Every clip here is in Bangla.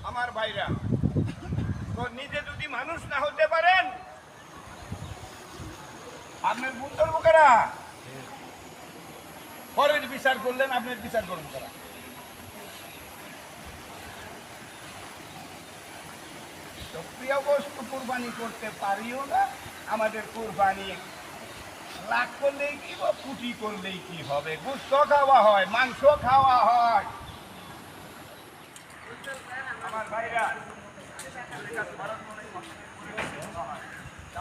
আমার ভাইরা, তো নিজে যদি মানুষ না হতে পারেন আপনার ভুল করবো কারা? পরের বিচার করলেন, আপনার বিচার করবো কারা? প্রিয় বস্তু কুরবানি করতে পারিও না। আমাদের কুরবানি লাখ করলেই কি বা কুটি করলেই কি হবে? গোশত খাওয়া হয়, মাংস খাওয়া হয়। আমার ভাইরা,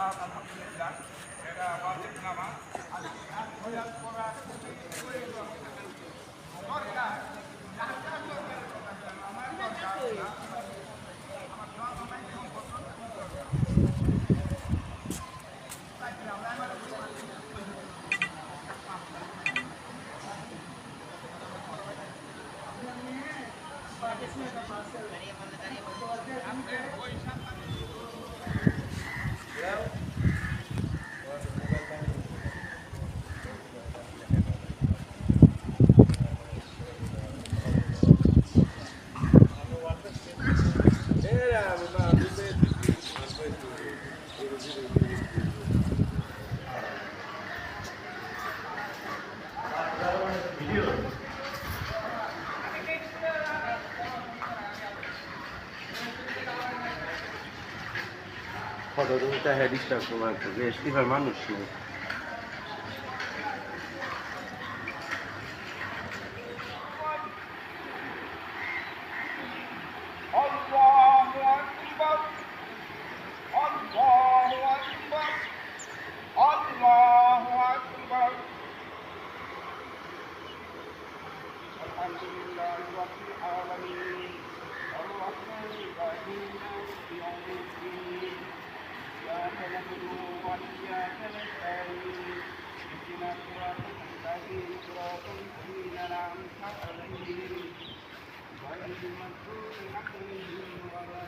আলহামদুলিল্লাহ, এটা ওয়াজিব নামাজ। Fotoğrafı her işte kullanıyor. Geçti ve manus mu? Allahu Ekber, Allahu Ekber, Allahu Ekber. Elhamdülillahi Rabbil alemin. Errahmanirrahim. Maliki yevmiddin. İyyâke na'budu ve iyyâke nestaîn. İhdina sıratal müstakîm. Sıratal lezîne en'amte aleyhim. غير المغضوب عليهم ولا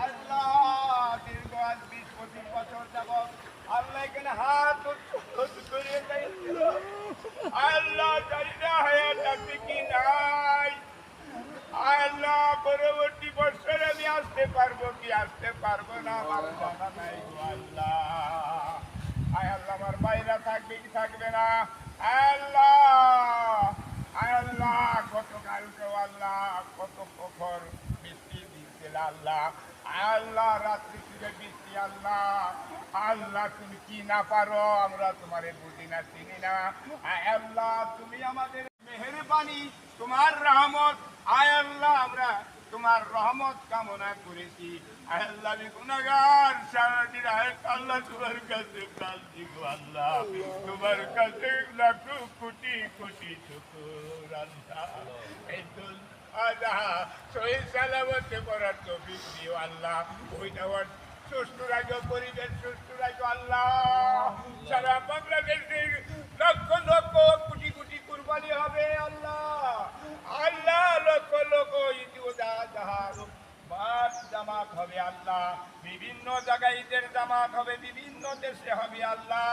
আল্লাহ দীর্ঘ 20-25 বছর যাবত আল্লাহ এখানে হাত করে আল্লাহ জানি না হায়াত আছে কি নাই। আল্লাহ পরবর্তী বছর আমি আসতে পারবো কি আসতে পারবো না আমার জানা নাই গো আল্লাহ। আয় আল্লাহ, আমার বাইরা থাকবে কি থাকবে না আল্লাহ। আয় আল্লাহ, গতকালকে আল্লাহ কত প্রখর বৃষ্টি দিচ্ছিল আল্লাহ। আল্লাহ রাত্রি থেকে বৃষ্টি আল্লাহ। আল্লাহ তুমি কি না পারো, আমরা তোমার বুঝি না চিনি না। আয় আল্লাহ, তুমি আমাদের মেহেরবানি, তোমার রহমত। আয় আল্লাহ, আমরা তোমার রহমত কামনা করেছি। আয় আল্লাহ, আমি গুনাহগার সারাদিন। আয় আল্লাহ, তোমার কাছে কাঁদছি গো আল্লাহ। তোমার কাছে লাখো কোটি কোটি শুকর আল্লাহ। এই তো সহি সালামতে পড়ার তৌফিক দিও আল্লাহ। ওইটা সুস্থ রাখো, পরিবেশ সুস্থ রাখো আল্লাহ। সারা বাংলাদেশে লক্ষ লক্ষ কোটি কোটি কুরবানি হবে আল্লাহ। আল্লাহ লক্ষ লক্ষ জাহাজ জামাত হবে আল্লাহ। বিভিন্ন জায়গায় ঈদের জামাত হবে, বিভিন্ন দেশে হবে আল্লাহ।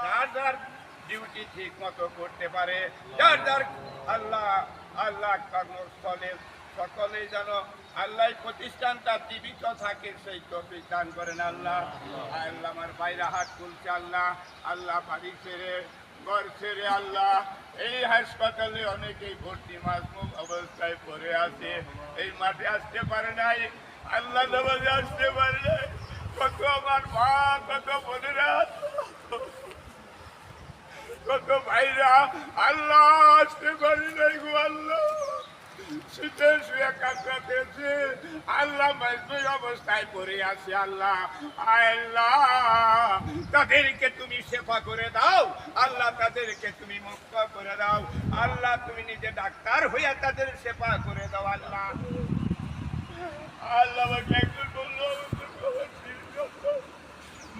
যার যার ডিউটি ঠিক মতো করতে পারে, যার যার আল্লাহ আল্লাহ কর্মস্থলে সকলেই যেন আল্লাহ প্রতিষ্ঠানটা জীবিত থাকে সেই তৌফিক দান করেন আল্লাহ। আল্লাহ আমার বাইরে হাত তুলছে আল্লাহ, আল্লাহ বাড়ি ছেড়ে ঘর ছেড়ে আল্লাহ এই হাসপাতালে অনেকেই ভর্তি মাসমুম অবস্থায় পড়ে আছে, এই মাঠে আসতে পারে নাই, আল্লাহ নামাজে আসতে পারে নাই। কত আমার মা, কত বোনেরা, কত ভাইরা আল্লাহ আসতে পারে নাই গো আল্লাহ। শীতে শুয়ে কাটাতেছে আল্লাহ, মজবুত অবস্থায় পড়ে আছে আল্লাহ। আল্লাহ তাদেরকে তুমি সেবা করে দাও আল্লাহ, তাদেরকে তুমি মুক্ত করে দাও আল্লাহ, তুমি নিজে ডাক্তার হইয়া তাদের সেবা করে দাও আল্লাহ। আল্লাহ আমাকে একজন বললো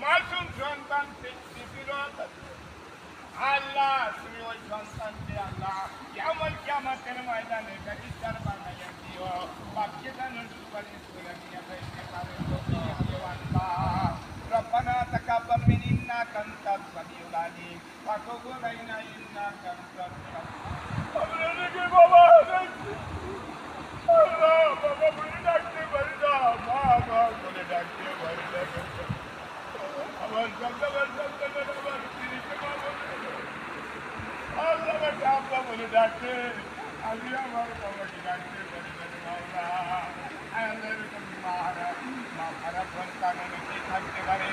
মাসুম সন্তান আল্লাহ, তুমি ওই সন্তানকে আল্লাহ কেমন কিয়ামতের ময়দানে ফেরেশতার বানাইয়া দিও, বাপকে যেন সুপারিশ করে নিয়ে যাইতে পারে আল্লাহ। রব্বানা তাকাব্বাল মিন্না আনতাস সামিউল আলিম ওয়া তুব আলাইনা ইন্নাকা আনতাত তাওয়াবুর বাবা আল্লাহ, বাবা বলে ডাকতে পারি না, মা মা বলে ডাকতে পারি না, আমার সন্তানের আমার স্ত্রীকে মা বলে আল্লাহ আমাকে আব্বা বলে ডাকে, আমি আমার বাবাকে ডাকতে পারি না বাবা। আল্লাহ এরকম মা খারাপ সন্তান অনেকেই থাকতে পারে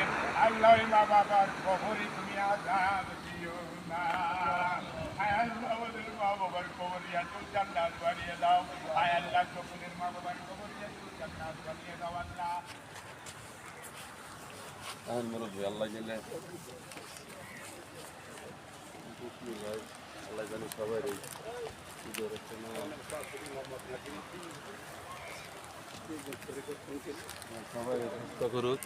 আল্লাহ, ওই মা বাবার কবরে তুমি আযাব দিও না। আল্লাহ আমাদের মা বাবার কবরে এত জান্নাত বানিয়ে দাও, আল্লাহ সকলের মা বাবার কবরে এত জান্নাত বানিয়ে দাও আল্লাহ। আল্লাহ গেলে আল্লাহ জানি সবাই সবাই করুক।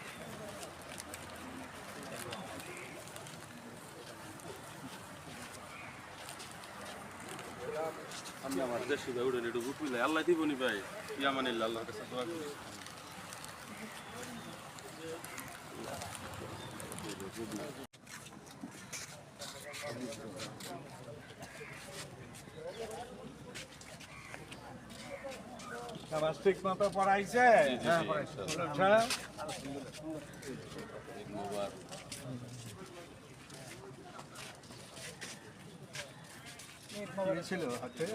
আমি আমার দেশে ভাই উঠে একটু গুটুলে আল্লাহ দিবনি ভাই, ইয়া মানে আল্লাহর কাছে দোয়া করি। নামাজ ঠিক মতো পড়াইছে? হ্যাঁ, পড়াইছে। আচ্ছা। কি ছিল হাতে?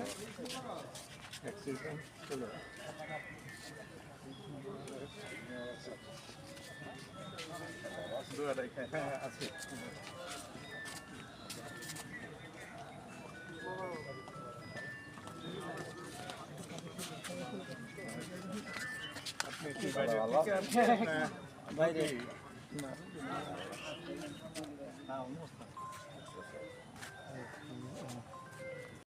অ্যাক্সিডেন্ট ছিল। দুয়ারে হ্যাঁ আছে। আপনি কি বাইরে থেকে আসছেন না বাইরে? না, না,